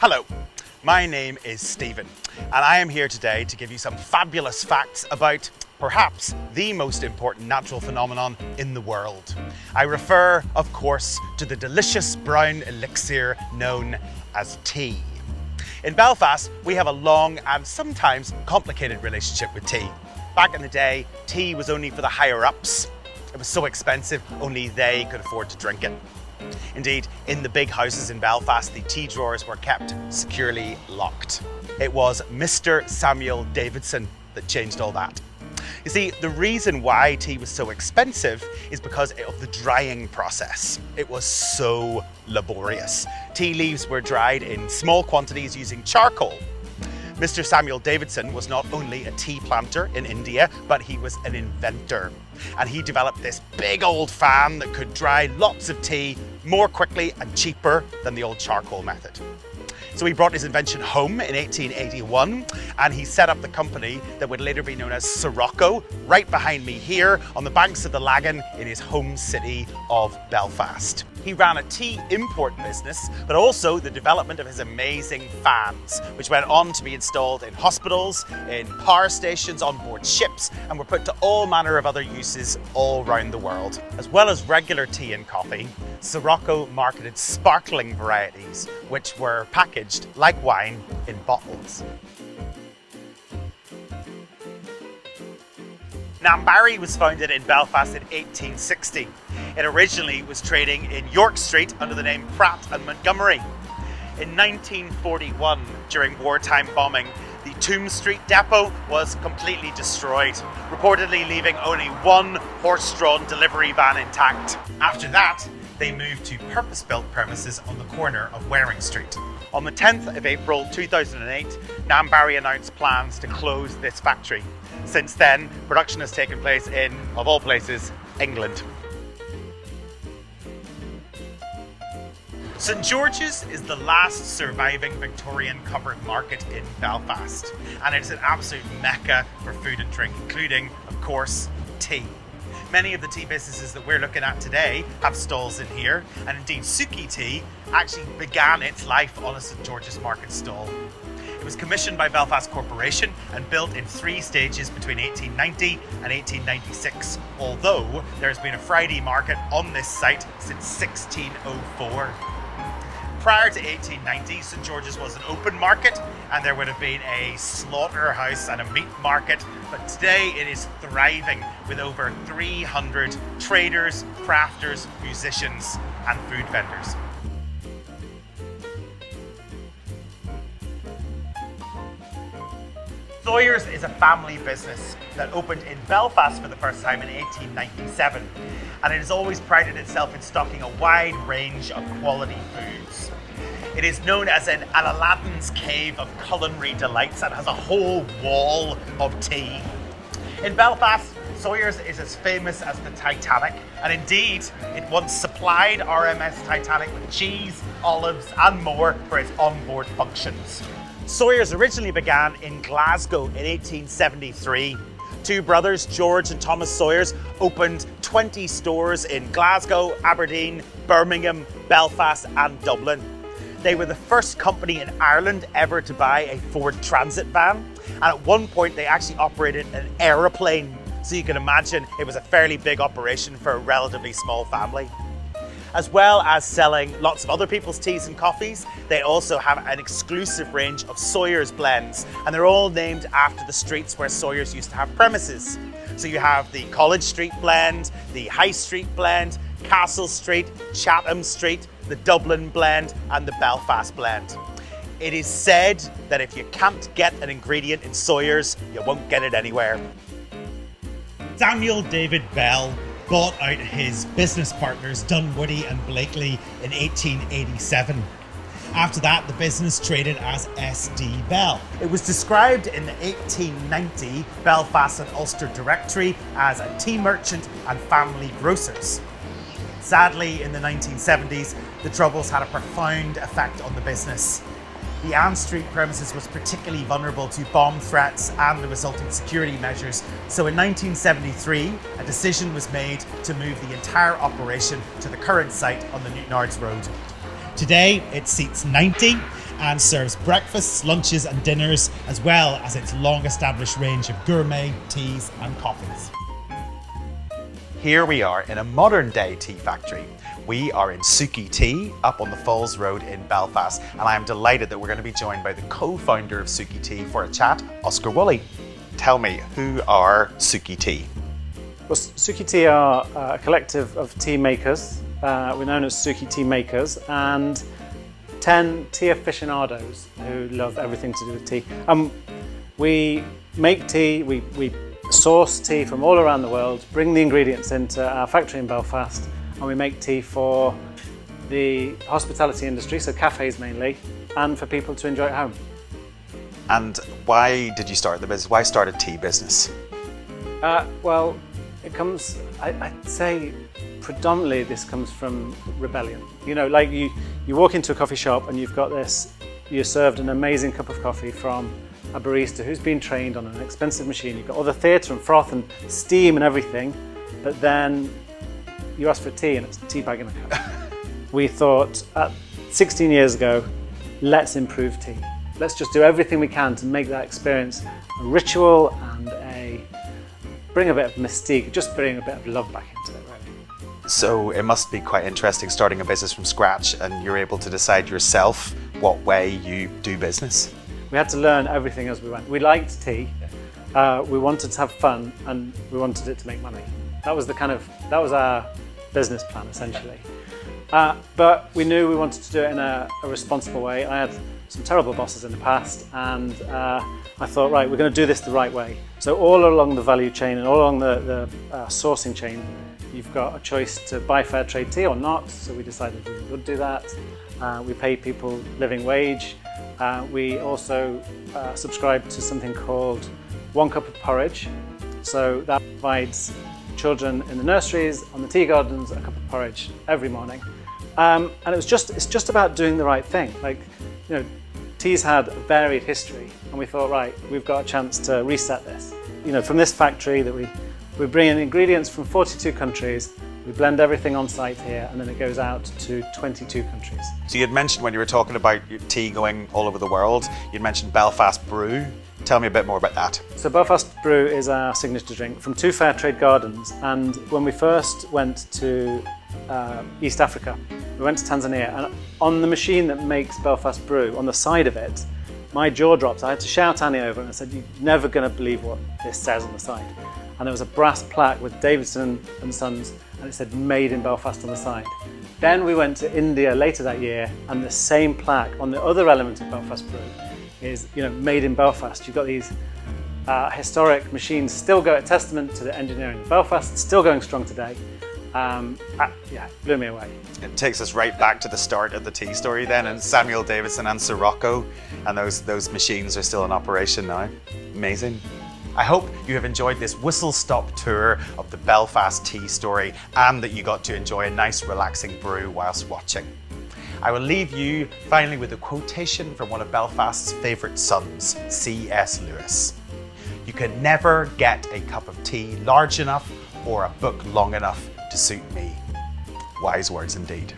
Hello, my name is Stephen, and I am here today to give you some fabulous facts about perhaps the most important natural phenomenon in the world. I refer, of course, to the delicious brown elixir known as tea. In Belfast, we have a long and sometimes complicated relationship with tea. Back in the day, tea was only for the higher-ups. It was so expensive, only they could afford to drink it. Indeed, in the big houses in Belfast, the tea drawers were kept securely locked. It was Mr. Samuel Davidson that changed all that. You see, the reason why tea was so expensive is because of the drying process. It was so laborious. Tea leaves were dried in small quantities using charcoal. Mr. Samuel Davidson was not only a tea planter in India, but he was an inventor. And he developed this big old fan that could dry lots of tea more quickly and cheaper than the old charcoal method. So he brought his invention home in 1881 and he set up the company that would later be known as Sirocco, right behind me here on the banks of the Lagan in his home city of Belfast. He ran a tea import business, but also the development of his amazing fans, which went on to be installed in hospitals, in power stations, on board ships, and were put to all manner of other uses all around the world. As well as regular tea and coffee, Sirocco marketed sparkling varieties, which were packaged like wine in bottles. Nambarry was founded in Belfast in 1860. It originally was trading in York Street under the name Pratt and Montgomery. In 1941, during wartime bombing, the Tomb Street depot was completely destroyed, reportedly leaving only one horse-drawn delivery van intact. After that, they moved to purpose-built premises on the corner of Waring Street. On the 10th of April 2008, Nambarry announced plans to close this factory. Since then, production has taken place in, of all places, England. St George's is the last surviving Victorian covered market in Belfast, and it is an absolute mecca for food and drink, including, of course, tea. Many of the tea businesses that we're looking at today have stalls in here, and indeed Tsuki Tea actually began its life on a St George's Market stall. It was commissioned by Belfast Corporation and built in 3 stages between 1890 and 1896, although there has been a Friday market on this site since 1604. Prior to 1890, St George's was an open market and there would have been a slaughterhouse and a meat market, but today it is thriving with over 300 traders, crafters, musicians and food vendors. Sawyers is a family business that opened in Belfast for the first time in 1897, and it has always prided itself in stocking a wide range of quality foods. It is known as an Aladdin's cave of culinary delights and has a whole wall of tea. In Belfast, Sawyers is as famous as the Titanic, and indeed, it once supplied RMS Titanic with cheese, olives and more for its onboard functions. Sawyers originally began in Glasgow in 1873. 2 brothers, George and Thomas Sawyers, opened 20 stores in Glasgow, Aberdeen, Birmingham, Belfast and Dublin. They were the first company in Ireland ever to buy a Ford Transit van, and at one point they actually operated an aeroplane, so you can imagine it was a fairly big operation for a relatively small family. As well as selling lots of other people's teas and coffees, they also have an exclusive range of Sawyers blends, and they're all named after the streets where Sawyers used to have premises. So you have the College Street blend, the High Street blend, Castle Street, Chatham Street, the Dublin blend and the Belfast blend. It is said that if you can't get an ingredient in Sawyers, you won't get it anywhere. Samuel David Bell bought out his business partners Dunwoody and Blakely in 1887. After that, the business traded as SD Bell. It was described in the 1890 Belfast and Ulster Directory as a tea merchant and family grocers. Sadly, in the 1970s, the Troubles had a profound effect on the business. The Ann Street premises was particularly vulnerable to bomb threats and the resulting security measures, so in 1973, a decision was made to move the entire operation to the current site on the Newtonards Road. Today, it seats 90 and serves breakfasts, lunches and dinners, as well as its long established range of gourmet teas and coffees. Here we are in a modern day tea factory. We are in Tsuki Tea up on the Falls Road in Belfast, and I am delighted that we're going to be joined by the co-founder of Tsuki Tea for a chat, Oscar Woolley. Tell me, who are Tsuki Tea? Well, Tsuki Tea are a collective of tea makers. We're known as Tsuki Tea Makers, and 10 tea aficionados who love everything to do with tea. We make tea, we source tea from all around the world, bring the ingredients into our factory in Belfast, and we make tea for the hospitality industry, so cafes mainly, and for people to enjoy at home. And why did you start the business? Why start a tea business? Well, it comes, I'd say, predominantly this comes from rebellion. You know, like you walk into a coffee shop and you've got this, you're served an amazing cup of coffee from a barista who's been trained on an expensive machine. You've got all the theatre and froth and steam and everything, but then you ask for tea and it's a tea bag in a cup. We thought 16 years ago, let's improve tea. Let's just do everything we can to make that experience a ritual and bring a bit of mystique, just bring a bit of love back into it, really. So it must be quite interesting starting a business from scratch, and you're able to decide yourself what way you do business. We had to learn everything as we went. We liked tea, we wanted to have fun, and we wanted it to make money. That was our business plan, essentially. But we knew we wanted to do it in a responsible way. I had some terrible bosses in the past, and I thought, right, we're going to do this the right way. So all along the value chain and all along the sourcing chain, you've got a choice to buy fair trade tea or not. So we decided we would do that. We pay people living wage. We also subscribe to something called 1 cup of porridge. So that provides children in the nurseries, on the tea gardens, a cup of porridge every morning. And it's just about doing the right thing. Like, you know, tea's had a varied history, and we thought, right, we've got a chance to reset this. You know, from this factory that we bring in ingredients from 42 countries, we blend everything on site here, and then it goes out to 22 countries. So you had mentioned when you were talking about your tea going all over the world, you'd mentioned Belfast Brew. Tell me a bit more about that. So Belfast Brew is our signature drink from 2 fair trade gardens, and when we first went to East Africa, we went to Tanzania, and on the machine that makes Belfast Brew, on the side of it, my jaw dropped. I had to shout Annie over, and I said, "You're never going to believe what this says on the side." And there was a brass plaque with Davidson and Sons, and it said "Made in Belfast" on the side. Then we went to India later that year, and the same plaque on the other element of Belfast Brew is, you know, "Made in Belfast." You've got these historic machines still go at testament to the engineering of Belfast, still going strong today. Yeah, blew me away. It takes us right back to the start of the tea story then, and Samuel Davidson and Sirocco, and those machines are still in operation now. Amazing. I hope you have enjoyed this whistle-stop tour of the Belfast tea story, and that you got to enjoy a nice relaxing brew whilst watching. I will leave you finally with a quotation from one of Belfast's favourite sons, C.S. Lewis. "You can never get a cup of tea large enough or a book long enough to suit me." Wise words indeed.